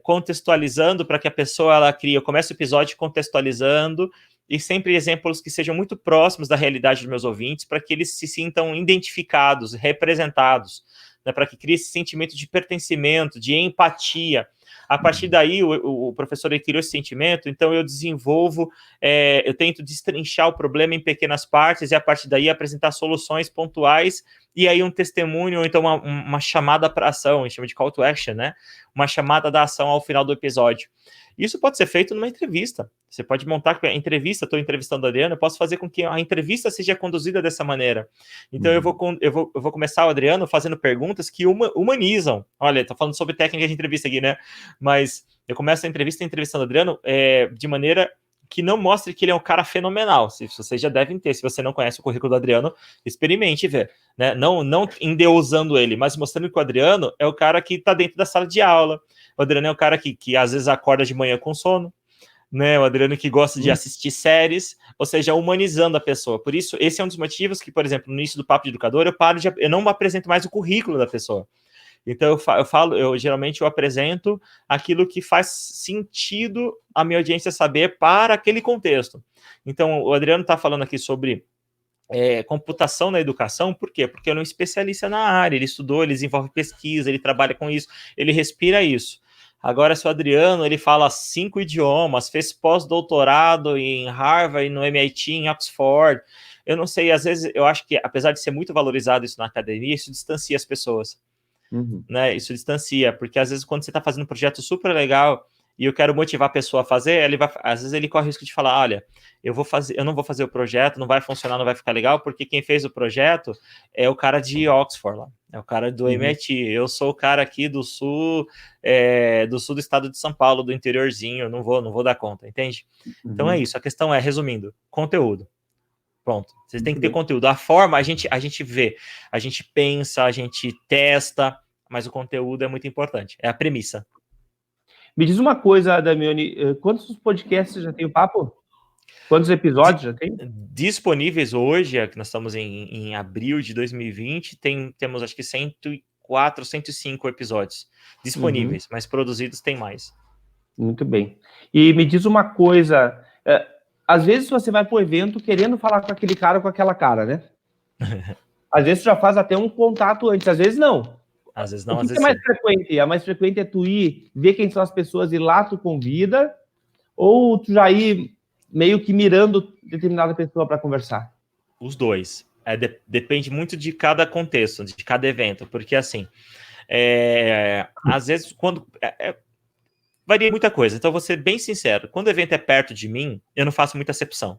contextualizando para que a pessoa ela crie. Eu começo o episódio contextualizando e sempre exemplos que sejam muito próximos da realidade dos meus ouvintes, para que eles se sintam identificados, representados, né, para que crie esse sentimento de pertencimento, de empatia. A partir daí, o professor ele criou esse sentimento, então eu desenvolvo, eu tento destrinchar o problema em pequenas partes e a partir daí apresentar soluções pontuais e aí um testemunho, ou então uma chamada para ação, a gente chama de call to action, né? Uma chamada da ação ao final do episódio. Isso pode ser feito numa entrevista. Você pode montar a entrevista, estou entrevistando a Adriano, eu posso fazer com que a entrevista seja conduzida dessa maneira. Então eu vou começar o Adriano fazendo perguntas que humanizam. Olha, estou falando sobre técnica de entrevista aqui, né? Mas eu começo a entrevista entrevistando o Adriano de maneira que não mostre que ele é um cara fenomenal. Vocês já devem ter. Se você não conhece o currículo do Adriano, experimente ver. Né? Não endeusando ele, mas mostrando que o Adriano é o cara que está dentro da sala de aula. O Adriano é o cara que às vezes acorda de manhã com sono. Né? O Adriano que gosta de assistir séries, ou seja, humanizando a pessoa. Por isso, esse é um dos motivos que, por exemplo, no início do Papo de Educador, eu não apresento mais o currículo da pessoa. Então, eu geralmente apresento aquilo que faz sentido a minha audiência saber para aquele contexto. Então, o Adriano está falando aqui sobre computação na educação, por quê? Porque ele é um especialista na área, ele estudou, ele desenvolve pesquisa, ele trabalha com isso, ele respira isso. Agora, se o Adriano, ele fala 5 idiomas, fez pós-doutorado em Harvard, no MIT, em Oxford, eu não sei, às vezes eu acho que, apesar de ser muito valorizado isso na academia, isso distancia as pessoas. Né? Isso distancia, porque às vezes quando você está fazendo um projeto super legal e eu quero motivar a pessoa a fazer, às vezes ele corre o risco de falar, olha, eu não vou fazer o projeto, não vai funcionar, não vai ficar legal, porque quem fez o projeto é o cara de Oxford lá, é o cara do MIT, eu sou o cara aqui do sul do estado de São Paulo, do interiorzinho, não vou dar conta, entende? Então é isso, a questão é, resumindo, conteúdo. Pronto, vocês têm que ter conteúdo. A forma, a gente vê, a gente pensa, a gente testa, mas o conteúdo é muito importante. É a premissa. Me diz uma coisa, Damiani, quantos podcasts já tem o Papo? Quantos episódios já tem? Disponíveis hoje, que nós estamos em abril de 2020, temos acho que 104, 105 episódios disponíveis, mas produzidos tem mais. Muito bem. E me diz uma coisa, às vezes você vai para o evento querendo falar com aquele cara ou com aquela cara, né? Às vezes você já faz até um contato antes, às vezes não. Às vezes não, às vezes é mais frequente? A mais frequente é tu ir ver quem são as pessoas e lá tu convida, ou tu já ir meio que mirando determinada pessoa para conversar? Os dois. Depende muito de cada contexto, de cada evento, porque assim, às vezes quando... varia muita coisa, então vou ser bem sincero, quando o evento é perto de mim, eu não faço muita acepção.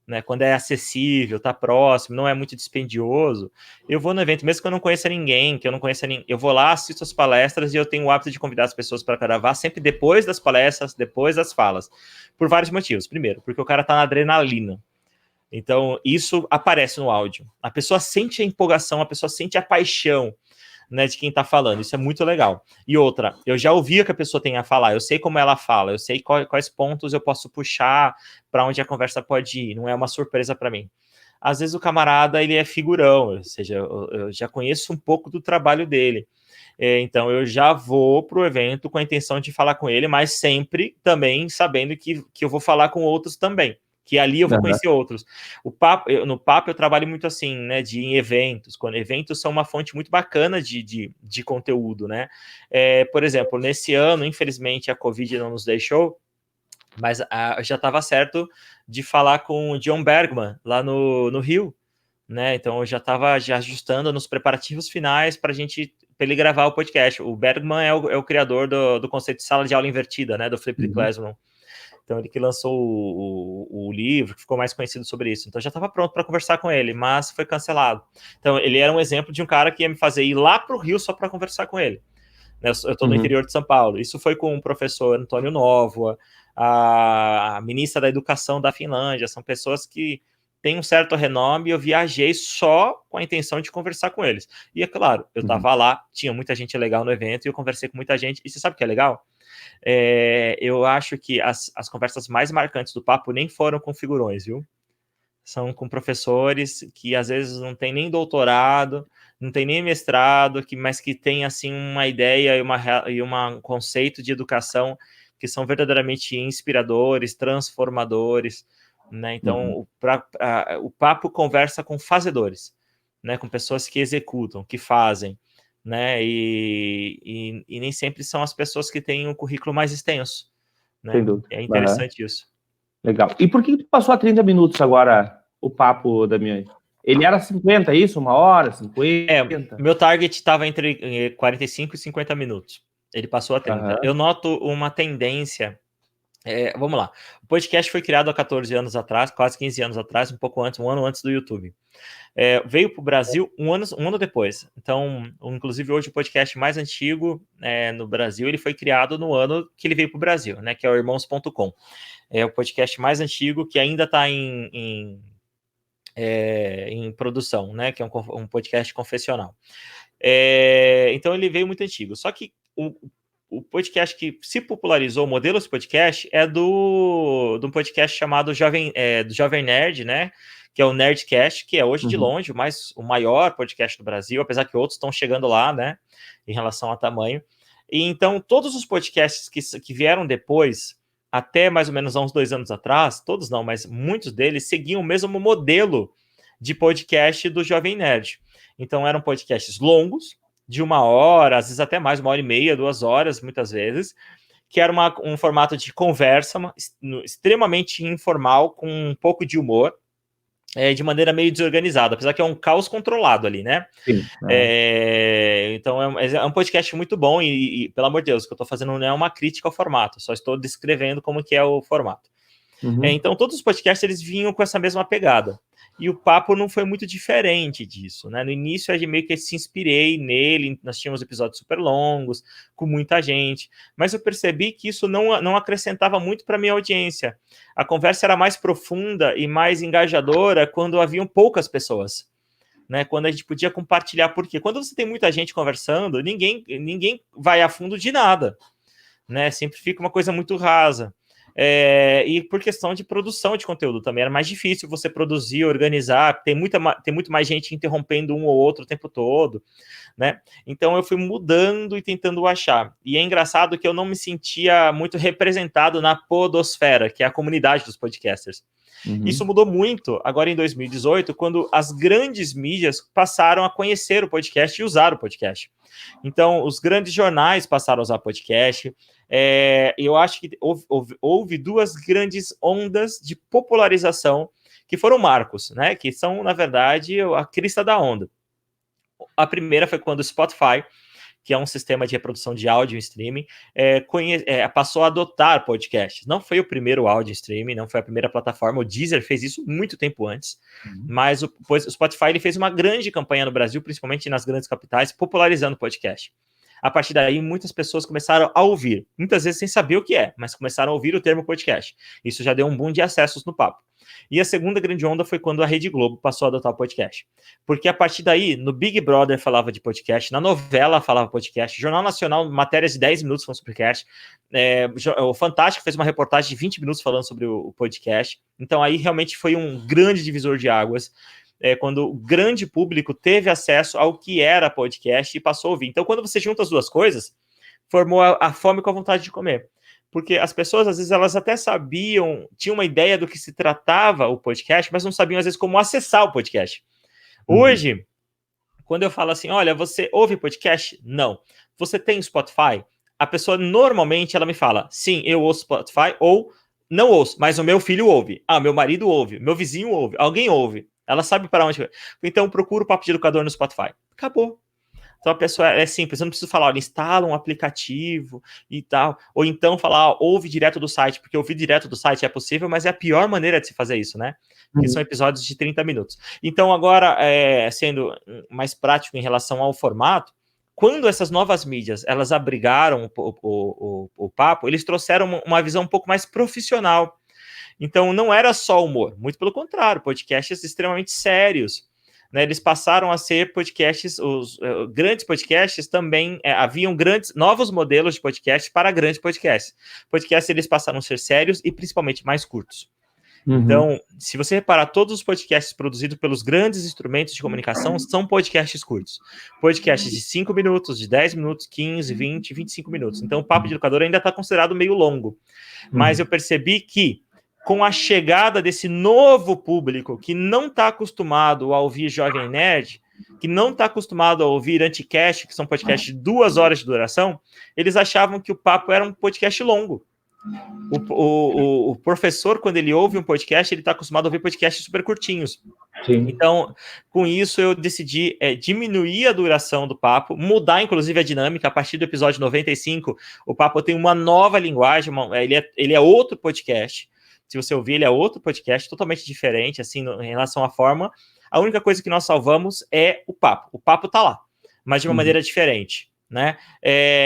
Né, quando é acessível, tá próximo, não é muito dispendioso, eu vou no evento, mesmo que eu não conheça ninguém, eu vou lá, assisto as palestras e eu tenho o hábito de convidar as pessoas para gravar sempre depois das palestras, depois das falas, por vários motivos. Primeiro, porque o cara tá na adrenalina, então isso aparece no áudio, a pessoa sente a empolgação, a pessoa sente a paixão, né, de quem tá falando, isso é muito legal. E outra, eu já ouvi o que a pessoa tem a falar, eu sei como ela fala, eu sei quais pontos eu posso puxar para onde a conversa pode ir, não é uma surpresa para mim. Às vezes o camarada, ele é figurão, ou seja, eu já conheço um pouco do trabalho dele, então eu já vou pro evento com a intenção de falar com ele, mas sempre também sabendo que eu vou falar com outros também, que ali eu vou conhecer outros. No Papo eu trabalho muito assim, né, em eventos, quando eventos são uma fonte muito bacana de conteúdo, né, por exemplo, nesse ano, infelizmente, a Covid não nos deixou, mas já estava certo de falar com o John Bergman, lá no Rio, né, então eu já estava ajustando nos preparativos finais para ele gravar o podcast. O Bergman é o criador do conceito de sala de aula invertida, né, do Flip Classroom. Então, ele que lançou o livro, que ficou mais conhecido sobre isso. Então, já estava pronto para conversar com ele, mas foi cancelado. Então, ele era um exemplo de um cara que ia me fazer ir lá para o Rio só para conversar com ele. Eu estou no interior de São Paulo. Isso foi com o professor Antônio Novoa, a ministra da Educação da Finlândia. São pessoas que têm um certo renome, e eu viajei só com a intenção de conversar com eles. E é claro, eu estava lá, tinha muita gente legal no evento, e eu conversei com muita gente. E você sabe o que é legal? Eu acho que as conversas mais marcantes do papo nem foram com figurões, viu? São com professores que às vezes não tem nem doutorado, não tem nem mestrado, mas que tem assim uma ideia e um conceito de educação que são verdadeiramente inspiradores, transformadores, né? Então, o papo conversa com fazedores, né? Com pessoas que executam, que fazem, né? E nem sempre são as pessoas que têm um currículo mais extenso, né? Sem dúvida. É interessante isso. Legal. E por que tu passou a 30 minutos agora o papo, Damiani? Ele era 50, é isso? 1 hora, 50? Meu target estava entre 45 e 50 minutos. Ele passou a 30. Eu noto uma tendência. Vamos lá. O podcast foi criado há 14 anos atrás, quase 15 anos atrás, um pouco antes, um ano antes do YouTube. Veio para o Brasil um ano depois. Então, inclusive, hoje o podcast mais antigo no Brasil, ele foi criado no ano que ele veio para o Brasil, né? Que é o Irmãos.com. É o podcast mais antigo que ainda está em produção, né? Que é um podcast confessional. Então, ele veio muito antigo. Só que o podcast que se popularizou, o modelo desse podcast, é de um podcast chamado do Jovem Nerd, né? Que é o Nerdcast, que é hoje de longe o maior podcast do Brasil, apesar que outros estão chegando lá, né? Em relação a tamanho. E então, todos os podcasts que vieram depois, até mais ou menos há uns 2 anos atrás, todos não, mas muitos deles seguiam o mesmo modelo de podcast do Jovem Nerd. Então, eram podcasts longos, de 1 hora, às vezes até mais, 1h30, 2 horas, muitas vezes, que era um formato de conversa extremamente informal, com um pouco de humor, de maneira meio desorganizada, apesar que é um caos controlado ali, né? Sim. Então é um podcast muito bom e, pelo amor de Deus, o que eu estou fazendo não é uma crítica ao formato, só estou descrevendo como que é o formato. Então todos os podcasts eles vinham com essa mesma pegada. E o papo não foi muito diferente disso, né? No início, eu meio que se inspirei nele, nós tínhamos episódios super longos, com muita gente, mas eu percebi que isso não acrescentava muito para a minha audiência. A conversa era mais profunda e mais engajadora quando haviam poucas pessoas, né? Quando a gente podia compartilhar, porque quando você tem muita gente conversando, ninguém vai a fundo de nada, né? Sempre fica uma coisa muito rasa. E por questão de produção de conteúdo também, era mais difícil você produzir, organizar, tem muito mais gente interrompendo um ou outro o tempo todo, né? Então eu fui mudando e tentando achar. E é engraçado que eu não me sentia muito representado na podosfera, que é a comunidade dos podcasters. Isso mudou muito agora em 2018, quando as grandes mídias passaram a conhecer o podcast e usar o podcast. Então, os grandes jornais passaram a usar podcast. Eu acho que houve 2 grandes ondas de popularização que foram marcos, né? Que são, na verdade, a crista da onda. A primeira foi quando o Spotify, que é um sistema de reprodução de áudio em streaming, passou a adotar podcast. Não foi o primeiro áudio em streaming, não foi a primeira plataforma, o Deezer fez isso muito tempo antes, mas o Spotify ele fez uma grande campanha no Brasil, principalmente nas grandes capitais, popularizando o podcast. A partir daí, muitas pessoas começaram a ouvir, muitas vezes sem saber o que é, mas começaram a ouvir o termo podcast. Isso já deu um boom de acessos no papo. E a segunda grande onda foi quando a Rede Globo passou a adotar o podcast. Porque a partir daí, no Big Brother falava de podcast, na novela falava podcast, Jornal Nacional, matérias de 10 minutos falando sobre podcast, o Fantástico fez uma reportagem de 20 minutos falando sobre o podcast. Então aí realmente foi um grande divisor de águas, quando o grande público teve acesso ao que era podcast e passou a ouvir. Então quando você junta as 2 coisas, formou a fome com a vontade de comer. Porque as pessoas, às vezes, elas até sabiam, tinham uma ideia do que se tratava o podcast, mas não sabiam, às vezes, como acessar o podcast. Hoje, quando eu falo assim, olha, você ouve podcast? Não. Você tem Spotify? A pessoa, normalmente, ela me fala, sim, eu ouço Spotify, ou não ouço, mas o meu filho ouve. Meu marido ouve, meu vizinho ouve, alguém ouve. Ela sabe para onde... Então, procura o Papo de Educador no Spotify. Acabou. Então a pessoa é simples, eu não preciso falar, olha, instala um aplicativo e tal, ou então falar, ouve direto do site, porque ouvir direto do site é possível, mas é a pior maneira de se fazer isso, né? Porque são episódios de 30 minutos. Então agora, sendo mais prático em relação ao formato, quando essas novas mídias, elas abrigaram o papo, eles trouxeram uma visão um pouco mais profissional. Então não era só humor, muito pelo contrário, podcasts extremamente sérios, né? Eles passaram a ser podcasts, os grandes podcasts também, haviam novos modelos de podcast para grandes podcasts. Podcasts, eles passaram a ser sérios e principalmente mais curtos. Então, se você reparar, todos os podcasts produzidos pelos grandes instrumentos de comunicação são podcasts curtos. Podcasts de 5 minutos, de 10 minutos, 15, 20, 25 minutos. Então, o Papo de Educador ainda está considerado meio longo. Mas eu percebi que, com a chegada desse novo público que não está acostumado a ouvir Jovem Nerd, que não está acostumado a ouvir Anticast, que são podcasts de 2 horas de duração, eles achavam que o Papo era um podcast longo. O professor, quando ele ouve um podcast, ele está acostumado a ouvir podcasts super curtinhos. Sim. Então, com isso, eu decidi diminuir a duração do papo, mudar, inclusive, a dinâmica. A partir do episódio 95, o papo tem uma nova linguagem, ele é outro podcast. Se você ouvir, ele é outro podcast, totalmente diferente, assim, em relação à forma. A única coisa que nós salvamos é o papo. O papo está lá, mas de uma maneira diferente, né?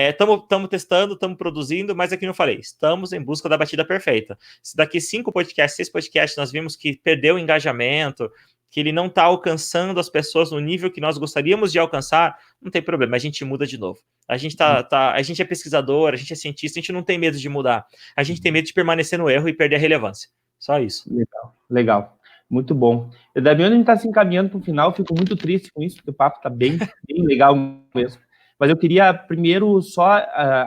Estamos testando, estamos produzindo, mas aqui não falei, estamos em busca da batida perfeita. Se daqui 5 podcasts, 6 podcasts, nós vimos que perdeu o engajamento, que ele não está alcançando as pessoas no nível que nós gostaríamos de alcançar, não tem problema, a gente muda de novo. A gente a gente é pesquisador, a gente é cientista, a gente não tem medo de mudar. A gente tem medo de permanecer no erro e perder a relevância. Só isso. Legal. Muito bom. Damiano, a gente está se encaminhando para o final, fico muito triste com isso, porque o papo está bem legal mesmo. Mas eu queria primeiro só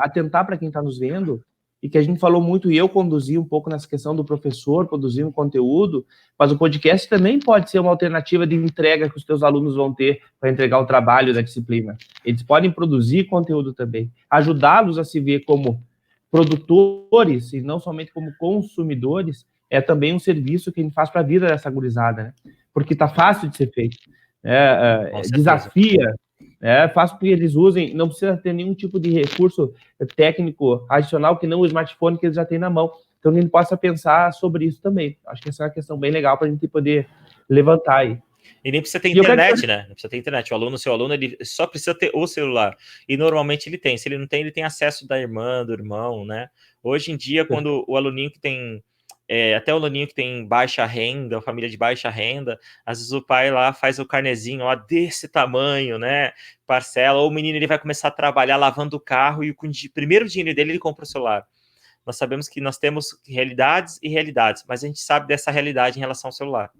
atentar para quem está nos vendo, e que a gente falou muito, e eu conduzi um pouco nessa questão do professor, produzindo conteúdo, mas o podcast também pode ser uma alternativa de entrega que os teus alunos vão ter para entregar o trabalho da disciplina. Eles podem produzir conteúdo também, ajudá-los a se ver como produtores e não somente como consumidores, é também um serviço que a gente faz para a vida dessa gurizada, né? Porque está fácil de ser feito, desafia, faz com que eles usem, não precisa ter nenhum tipo de recurso técnico adicional que não o smartphone que eles já têm na mão. Então, a gente possa pensar sobre isso também. Acho que essa é uma questão bem legal para a gente poder levantar aí. E nem precisa ter internet, né? Não precisa ter internet. O seu aluno, ele só precisa ter o celular. E normalmente ele tem. Se ele não tem, ele tem acesso da irmã, do irmão, né? Hoje em dia, quando o aluninho que tem... até o aluninho que tem baixa renda, família de baixa renda, às vezes o pai lá faz o carnezinho lá desse tamanho, né? Parcela, ou o menino ele vai começar a trabalhar lavando o carro e com o primeiro dinheiro dele ele compra o celular. Nós sabemos que nós temos realidades e realidades, mas a gente sabe dessa realidade em relação ao celular.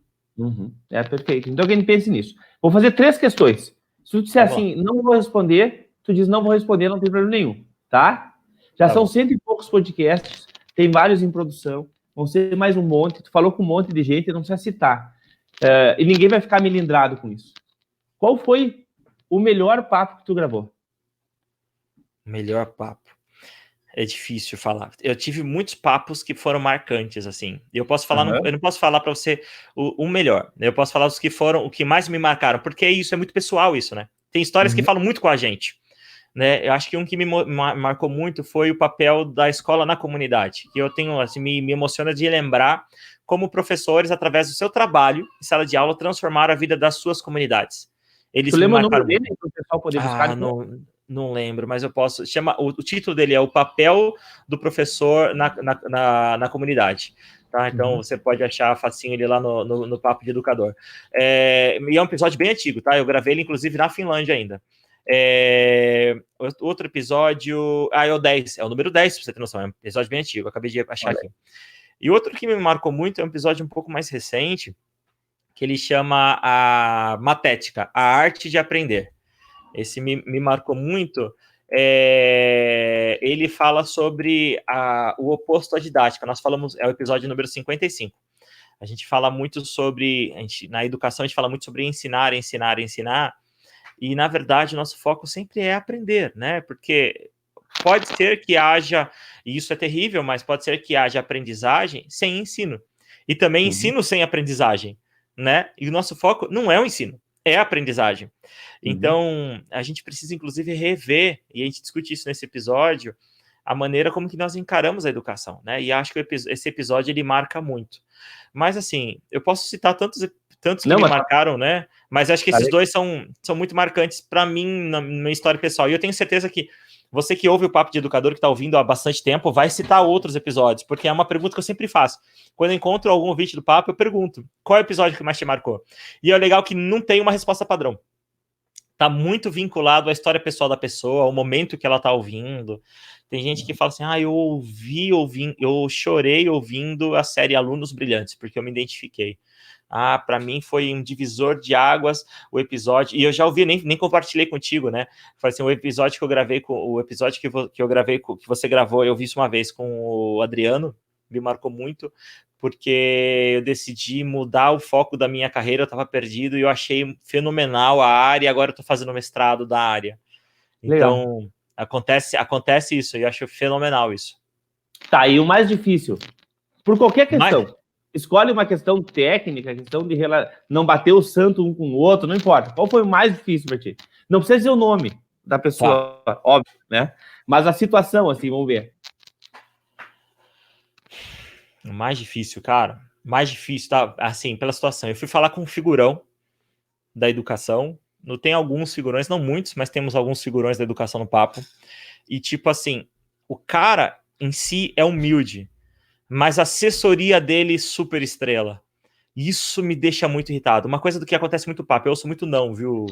Perfeito. Então, que a gente pense nisso. Vou fazer 3 questões. Se tu disser assim, não vou responder, tu diz não vou responder, não tem problema nenhum, tá? Já são 100 e poucos podcasts, tem vários em produção, vão ser mais um monte, tu falou com um monte de gente, não precisa citar. E ninguém vai ficar melindrado com isso. Qual foi o melhor papo que tu gravou? Melhor papo. É difícil falar. Eu tive muitos papos que foram marcantes, assim. Eu posso falar, eu não posso falar para você o melhor. Eu posso falar os que foram, o que mais me marcaram, porque isso é muito pessoal, isso, né? Tem histórias que falam muito com a gente, né? Eu acho que um que me marcou muito foi o papel da escola na comunidade, que eu tenho, assim, me emociona de lembrar como professores, através do seu trabalho em sala de aula, transformaram a vida das suas comunidades. Eles tu lembra o nome dele para o pessoal poder buscar? Não lembro, mas eu posso... O título dele é O Papel do Professor na Comunidade. Tá? Então, você pode achar facinho ele lá no Papo de Educador. E é um episódio bem antigo, tá? Eu gravei ele, inclusive, na Finlândia ainda. Outro episódio... é o 10. É o número 10, pra você ter noção. É um episódio bem antigo. Eu acabei de achar aqui. E outro que me marcou muito é um episódio um pouco mais recente, que ele chama a Matética, a arte de aprender. Esse me marcou muito. Ele fala sobre o oposto à didática. Nós falamos, é o episódio número 55. A gente fala muito sobre, na educação, a gente fala muito sobre ensinar, e, na verdade, o nosso foco sempre é aprender, né? Porque pode ser que haja, e isso é terrível, mas pode ser que haja aprendizagem sem ensino. E também ensino sem aprendizagem, né? E o nosso foco não é o ensino. é aprendizagem. Então, a gente precisa, inclusive, rever, e a gente discute isso nesse episódio, a maneira como que nós encaramos a educação, né? E acho que esse episódio, ele marca muito. Mas, assim, eu posso citar tantos que me marcaram, né? Mas acho que esses dois são muito marcantes para mim, na minha história pessoal. E eu tenho certeza que você que ouve o Papo de Educador, que está ouvindo há bastante tempo, vai citar outros episódios, porque é uma pergunta que eu sempre faço. Quando eu encontro algum ouvinte do Papo, eu pergunto, qual é o episódio que mais te marcou? E é legal que não tem uma resposta padrão. Tá muito vinculado à história pessoal da pessoa, ao momento que ela tá ouvindo. Tem gente que fala assim, eu chorei ouvindo a série Alunos Brilhantes, porque eu me identifiquei. Para mim foi um divisor de águas o episódio, e eu já ouvi, nem compartilhei contigo, né? Falei assim, o episódio que eu gravei, que você gravou, eu vi isso uma vez com o Adriano, me marcou muito, porque eu decidi mudar o foco da minha carreira, eu estava perdido, e eu achei fenomenal a área, e agora eu estou fazendo mestrado da área. Então, acontece isso, e eu acho fenomenal isso. Tá, e o mais difícil, por qualquer questão, escolhe uma questão técnica, questão de não bater o santo um com o outro, não importa. Qual foi o mais difícil para ti? Não precisa dizer o nome da pessoa, óbvio, né? Mas a situação, assim, vamos ver. O mais difícil, cara, tá? Assim, pela situação. Eu fui falar com um figurão da educação. Não tem alguns figurões, não muitos, mas temos alguns figurões da educação no papo. E, tipo assim, o cara em si é humilde, mas a assessoria dele super estrela. Isso me deixa muito irritado. Uma coisa do que acontece muito no papo, eu ouço muito não, viu?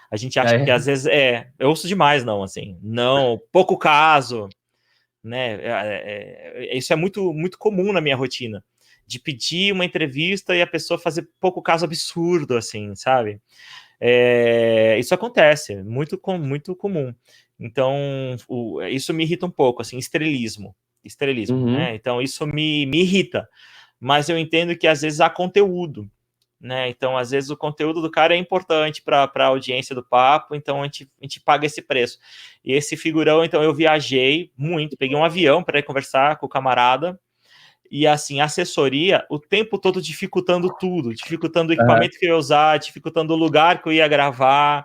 A gente acha que às vezes eu ouço demais não, assim. Não, pouco caso, né? Isso é muito, muito comum na minha rotina. De pedir uma entrevista e a pessoa fazer pouco caso absurdo, assim, sabe? Isso acontece, muito comum. Então, isso me irrita um pouco, assim, estrelismo, né? Então, isso me irrita. Mas eu entendo que, às vezes, há conteúdo, né? Então, às vezes, o conteúdo do cara é importante para a audiência do papo, então a gente paga esse preço. E esse figurão, então, eu viajei muito, peguei um avião para ir conversar com o camarada, e assim, assessoria o tempo todo dificultando tudo, dificultando o equipamento que eu ia usar, dificultando o lugar que eu ia gravar.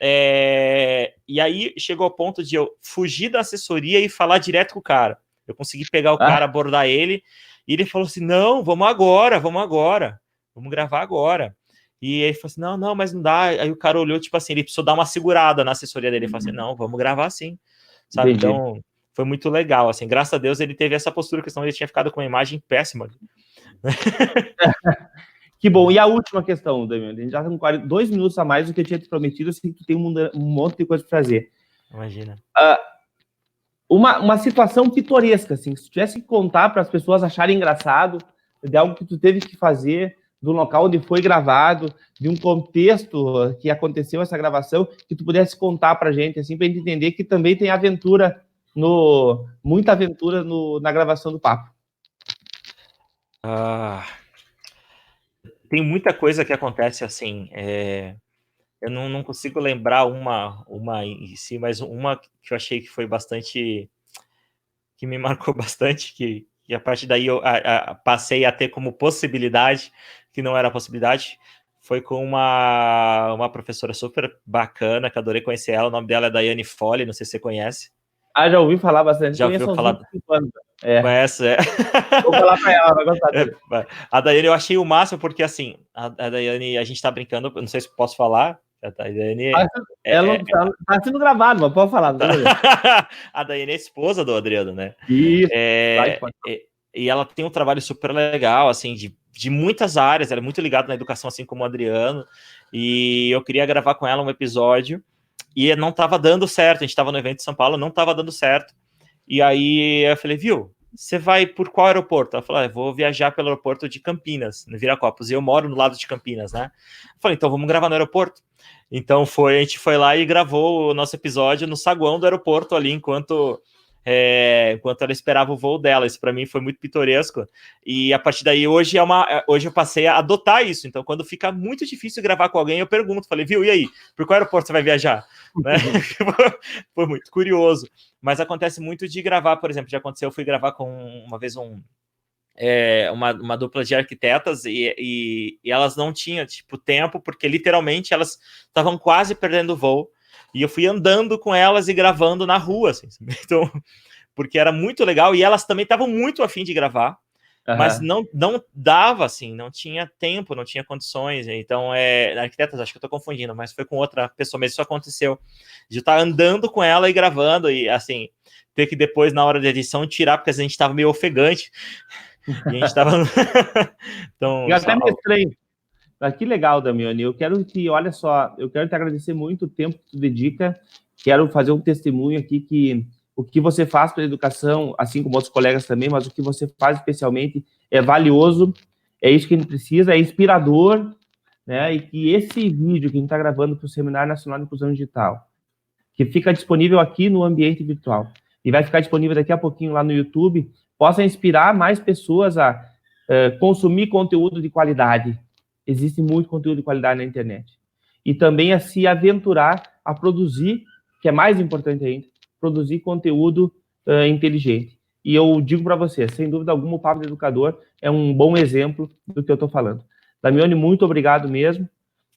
E aí chegou ao ponto de eu fugir da assessoria e falar direto com o cara. Eu consegui pegar o cara, abordar ele, e ele falou assim: não, vamos agora, vamos gravar agora. E ele falou assim: não, mas não dá. Aí o cara olhou, tipo assim, ele precisou dar uma segurada na assessoria dele. Ele falou assim: não, vamos gravar sim, sabe? Entendi. Então foi muito legal, assim, graças a Deus ele teve essa postura, que senão ele tinha ficado com uma imagem péssima. Que bom. E a última questão, Damião, a gente já tem 2 minutos a mais do que eu tinha te prometido, assim, que tu tem um monte de coisa para fazer. Imagina. Uma situação pitoresca, assim, se tu tivesse que contar para as pessoas acharem engraçado, de algo que tu teve que fazer, do local onde foi gravado, de um contexto que aconteceu essa gravação, que tu pudesse contar para a gente, assim, para a gente entender que também tem aventura, muita aventura na gravação do papo. Tem muita coisa que acontece assim, eu não consigo lembrar uma em si, mas uma que eu achei que foi bastante, que me marcou bastante, que a partir daí eu passei a ter como possibilidade, que não era possibilidade, foi com uma professora super bacana, que adorei conhecer ela, o nome dela é Daiane Folli, não sei se você conhece. Já ouvi falar bastante. Já ouviu falar? Conhece, Vou falar pra ela, vai gostar dele. A Daiane eu achei o máximo, porque assim, a Daiane, a gente tá brincando, não sei se posso falar, a Daiane... Ela tá sendo gravado, mas pode falar. A Daiane é esposa do Adriano, né? Isso. E ela tem um trabalho super legal, assim, de muitas áreas, ela é muito ligada na educação, assim como o Adriano, e eu queria gravar com ela um episódio, e não estava dando certo, a gente estava no evento de São Paulo, não estava dando certo, e aí eu falei, viu, você vai por qual aeroporto? Ela falou, eu vou viajar pelo aeroporto de Campinas, no Viracopos, e eu moro no lado de Campinas, né? Eu falei, então vamos gravar no aeroporto. Então a gente foi lá e gravou o nosso episódio no saguão do aeroporto ali, enquanto ela esperava o voo dela. Isso para mim foi muito pitoresco, e a partir daí hoje eu passei a adotar isso. Então quando fica muito difícil gravar com alguém, eu pergunto, falei, viu, e aí, por qual aeroporto você vai viajar? Né? Foi muito curioso, mas acontece muito de gravar, por exemplo, já aconteceu, eu fui gravar com uma vez um uma dupla de arquitetas e elas não tinham, tipo, tempo, porque literalmente elas estavam quase perdendo o voo, e eu fui andando com elas e gravando na rua, assim, então, porque era muito legal, e elas também estavam muito afim de gravar, mas não dava, assim, não tinha tempo, não tinha condições, então, arquitetas, acho que eu tô confundindo, mas foi com outra pessoa mesmo, isso aconteceu, de eu estar andando com ela e gravando, e assim, ter que depois, na hora da edição, tirar, porque a gente tava meio ofegante, e a gente tava... então, até meio estranho. Mas que legal, Damiani. Eu quero que, olha só, eu quero te agradecer muito o tempo que tu dedica. Quero fazer um testemunho aqui que o que você faz pela educação, assim como outros colegas também, mas o que você faz especialmente é valioso, é isso que a gente precisa, é inspirador, né? E que esse vídeo que a gente está gravando para o Seminário Nacional de Inclusão Digital, que fica disponível aqui no ambiente virtual e vai ficar disponível daqui a pouquinho lá no YouTube, possa inspirar mais pessoas a consumir conteúdo de qualidade. Existe muito conteúdo de qualidade na internet. E também a se aventurar a produzir, que é mais importante ainda, produzir conteúdo inteligente. E eu digo para você, sem dúvida alguma, o Papo de Educador é um bom exemplo do que eu estou falando. Damiani, muito obrigado mesmo.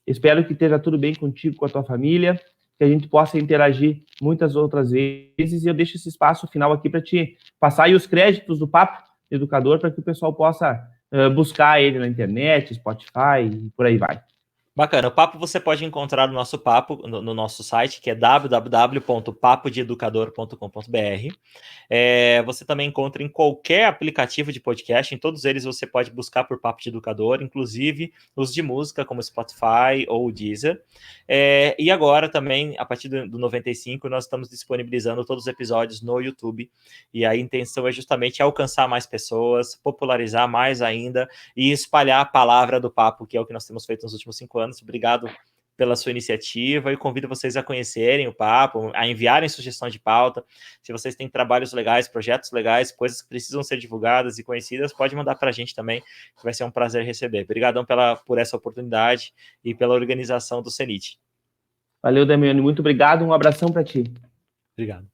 Espero que esteja tudo bem contigo, com a tua família, que a gente possa interagir muitas outras vezes. E eu deixo esse espaço final aqui para te passar aí os créditos do Papo Educador, para que o pessoal possa buscar ele na internet, Spotify e por aí vai. Bacana. O papo você pode encontrar no nosso papo, no nosso site, que é www.papodeeducador.com.br. Você também encontra em qualquer aplicativo de podcast, em todos eles você pode buscar por Papo de Educador, inclusive os de música, como Spotify ou o Deezer. E agora também, a partir do 95, nós estamos disponibilizando todos os episódios no YouTube, e a intenção é justamente alcançar mais pessoas, popularizar mais ainda e espalhar a palavra do papo, que é o que nós temos feito nos últimos 5 anos. Obrigado pela sua iniciativa e convido vocês a conhecerem o papo, a enviarem sugestões de pauta. Se vocês têm trabalhos legais, projetos legais, coisas que precisam ser divulgadas e conhecidas, pode mandar para a gente também, que vai ser um prazer receber. Obrigadão por essa oportunidade e pela organização do CENIT. Valeu, Damiani, muito obrigado, um abração para ti. Obrigado.